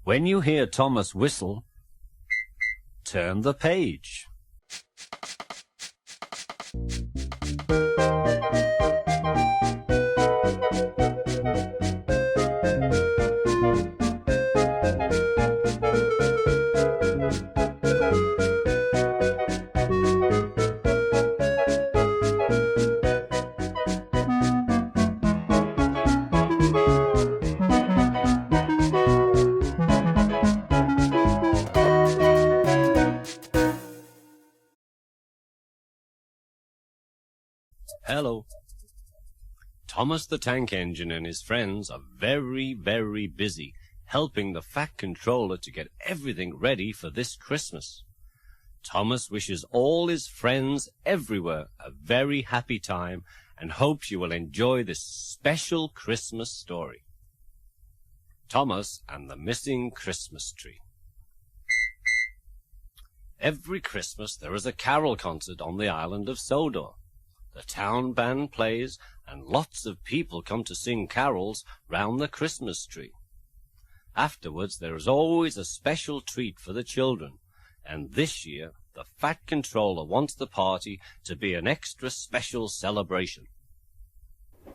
When you hear Thomas whistle, turn the page. Hello. Thomas the Tank Engine and his friends are very, very busy helping the Fat Controller to get everything ready for this Christmas. Thomas wishes all his friends everywhere a very happy time and hopes you will enjoy this special Christmas story. Thomas and the Missing Christmas Tree. Every Christmas there is a carol concert on the island of Sodor. The town band plays, and lots of people come to sing carols round the Christmas tree. Afterwards there is always a special treat for the children, and this year the Fat Controller wants the party to be an extra special celebration.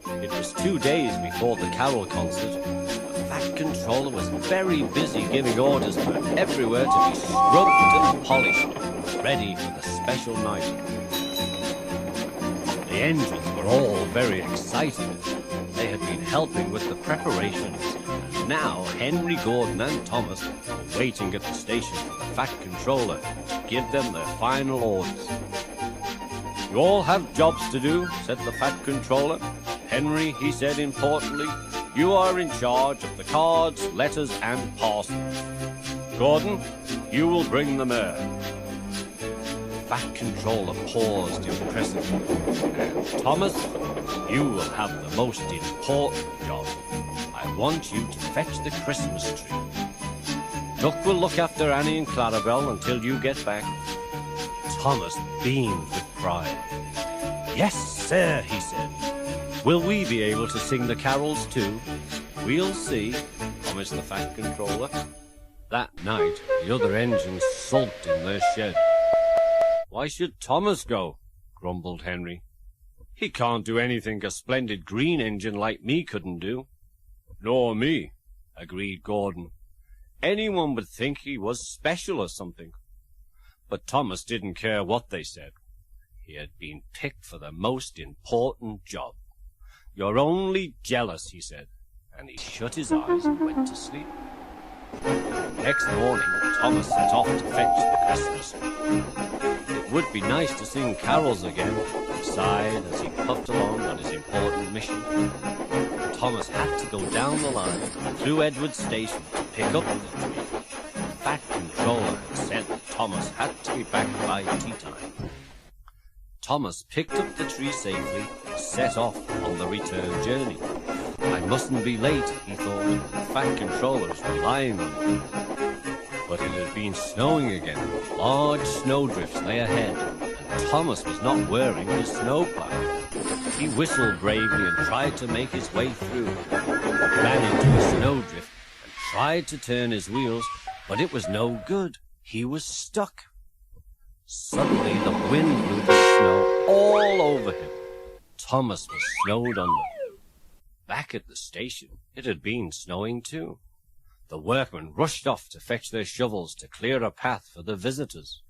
It was 2 days before the carol concert. The Fat Controller was very busy giving orders for everywhere to be scrubbed and polished, ready for the special night. The engines were all very excited. They had been helping with the preparations, and now Henry, Gordon and Thomas were waiting at the station for the Fat Controller to give them their final orders. "You all have jobs to do," said the Fat Controller. "Henry," he said importantly, "you are in charge of the cards, letters and parcels. Gordon, you will bring the mail." Fat Controller paused impressively. "And Thomas, you will have the most important job. I want you to fetch the Christmas tree. Duck will look after Annie and Clarabelle until you get back." Thomas beamed with pride. "Yes, sir," he said. "Will we be able to sing the carols too?" "We'll see," promised the Fat Controller. That night the other engines sulked in their shed. "Why should Thomas go?" grumbled Henry. "He can't do anything a splendid green engine like me couldn't do." "Nor me," agreed Gordon. "Anyone would think he was special or something." But Thomas didn't care what they said. He had been picked for the most important job. "You're only jealous," he said, and he shut his eyes and went to sleep. Next morning, Thomas set off to fetch the Christmas tree. It would be nice to sing carols again, he sighed as he puffed along on his important mission. Thomas had to go down the line through Edward Station to pick up the tree. The Fat Controller had said that Thomas had to be back by tea time. Thomas picked up the tree safely and set off on the return journey. "I mustn't be late," he thought. "The Fat Controller is relying on me." But it had been snowing again. Large snowdrifts lay ahead, and Thomas was not wearing his snowplow. He whistled bravely and tried to make his way through. He ran into a snowdrift and tried to turn his wheels, but it was no good. He was stuck. Suddenly the wind blew the snow all over him. Thomas was snowed under. Back at the station, it had been snowing too. The workmen rushed off to fetch their shovels to clear a path for the visitors.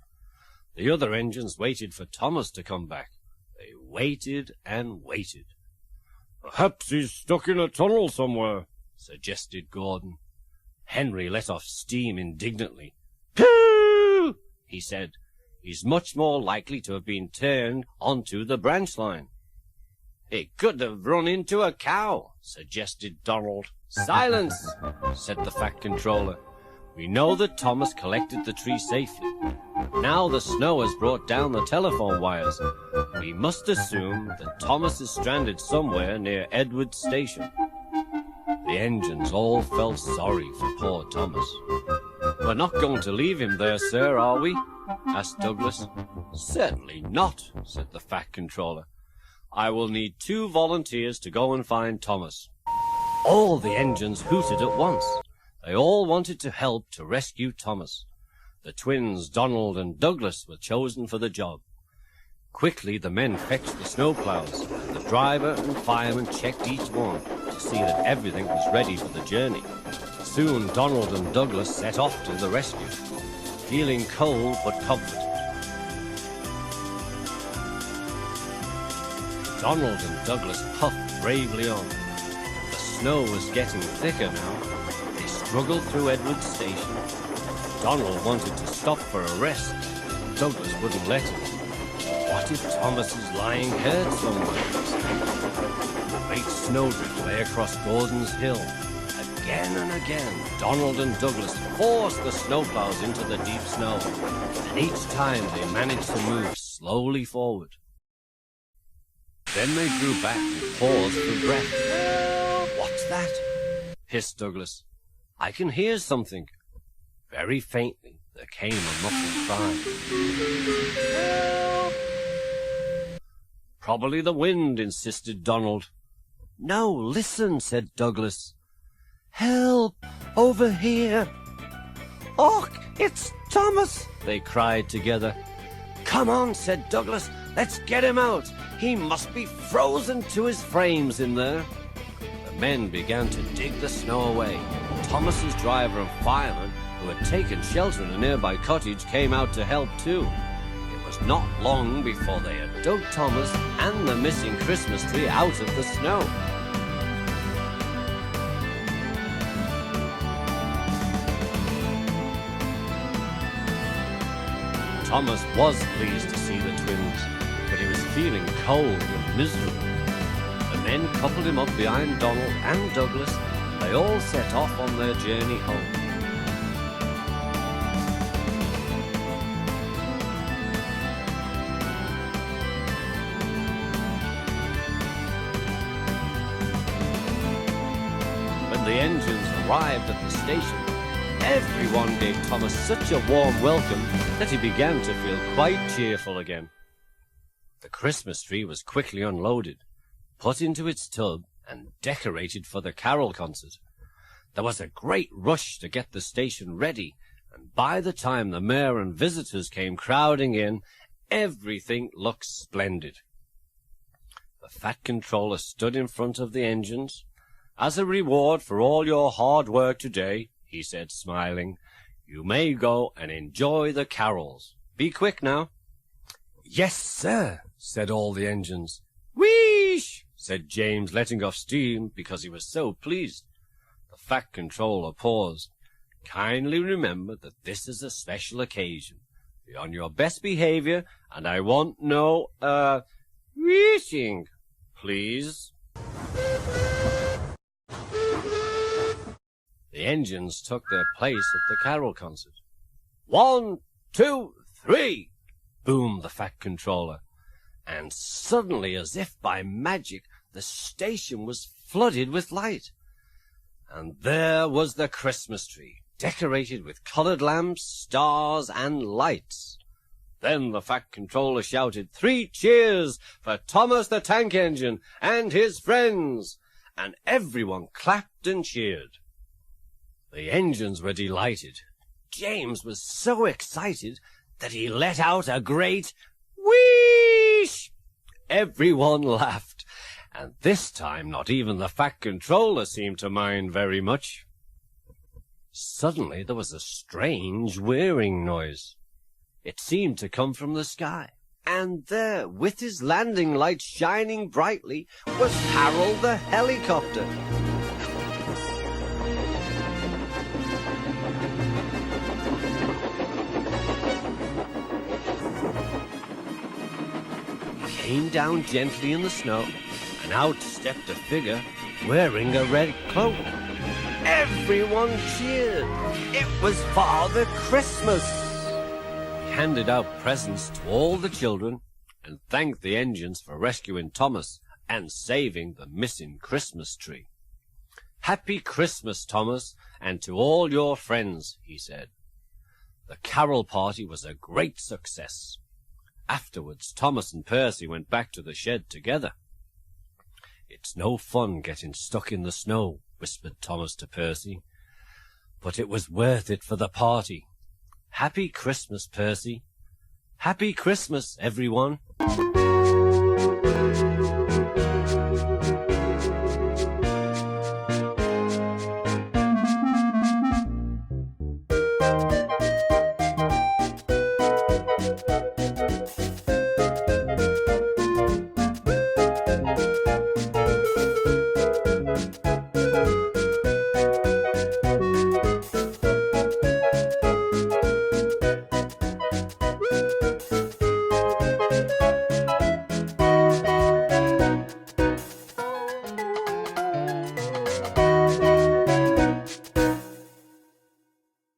The other engines waited for Thomas to come back. They waited and waited. "Perhaps he's stuck in a tunnel somewhere," suggested Gordon. Henry let off steam indignantly. "Pooh!" he said. "He's much more likely to have been turned onto the branch line." "It could have run into a cow," suggested Donald. "Silence!" said the Fat Controller. "We know that Thomas collected the tree safely. Now the snow has brought down the telephone wires. We must assume that Thomas is stranded somewhere near Edward Station." The engines all felt sorry for poor Thomas. "We're not going to leave him there, sir, are we?" asked Douglas. "Certainly not," said the Fat Controller. "I will need 2 volunteers to go and find Thomas." All the engines hooted at once. They all wanted to help to rescue Thomas. The twins, Donald and Douglas, were chosen for the job. Quickly the men fetched the snowplows, and the driver and fireman checked each one to see that everything was ready for the journey. Soon Donald and Douglas set off to the rescue, feeling cold but confident. Donald and Douglas puffed bravely on. The snow was getting thicker now. They struggled through Edward's station. Donald wanted to stop for a rest. Douglas wouldn't let him. What if Thomas is lying hurt somewhere? A great snowdrift lay across Gordon's Hill. Again and again, Donald and Douglas forced the snowplows into the deep snow, and each time they managed to move slowly forward. Then they drew back and paused for breath. "What's that?" hissed Douglas. "I can hear something." Very faintly there came a muffled cry. "Help!" "Probably the wind," insisted Donald. "No, listen," said Douglas. "Help! Over here!" "Och, it's Thomas!" they cried together. "Come on," said Douglas. "Let's get him out. He must be frozen to his frames in there." The men began to dig the snow away. Thomas's driver and fireman, who had taken shelter in a nearby cottage, came out to help too. It was not long before they had dug Thomas and the missing Christmas tree out of the snow. Thomas was pleased to see the twins, but he was feeling cold and miserable. The men coupled him up behind Donald and Douglas, and they all set off on their journey home. When the engines arrived at the station, everyone gave Thomas such a warm welcome that he began to feel quite cheerful again. The Christmas tree was quickly unloaded, put into its tub, and decorated for the carol concert. There was a great rush to get the station ready, and by the time the mayor and visitors came crowding in, everything looked splendid. The Fat Controller stood in front of the engines. "As a reward for all your hard work today," he said, smiling, "you may go and enjoy the carols. Be quick now." "Yes, sir," said all the engines. "Wheesh!" said James, letting off steam because he was so pleased. The Fat Controller paused. "Kindly remember that this is a special occasion. Be on your best behavior, and I want no, wheeshing, please." The engines took their place at the carol concert. "1, 2, 3, boomed the Fat Controller, and suddenly, as if by magic, the station was flooded with light. And there was the Christmas tree, decorated with colored lamps, stars, and lights. Then the Fat Controller shouted, "3 cheers for Thomas the Tank Engine and his friends!" And everyone clapped and cheered. The engines were delighted. James was so excited that he let out a great wheesh. Everyone laughed, and this time not even the Fat Controller seemed to mind very much. Suddenly there was a strange whirring noise. It seemed to come from the sky, and there, with his landing lights shining brightly, was Harold the helicopter. Came down gently in the snow, and out stepped a figure wearing a red cloak. Everyone cheered. It was Father Christmas. He handed out presents to all the children and thanked the engines for rescuing Thomas and saving the missing Christmas tree. "Happy Christmas, Thomas, and to all your friends," he said. The carol party was a great success. Afterwards, Thomas and Percy went back to the shed together. "It's no fun getting stuck in the snow," whispered Thomas to Percy. but it was worth it for the party. Happy Christmas, Percy. Happy Christmas, everyone.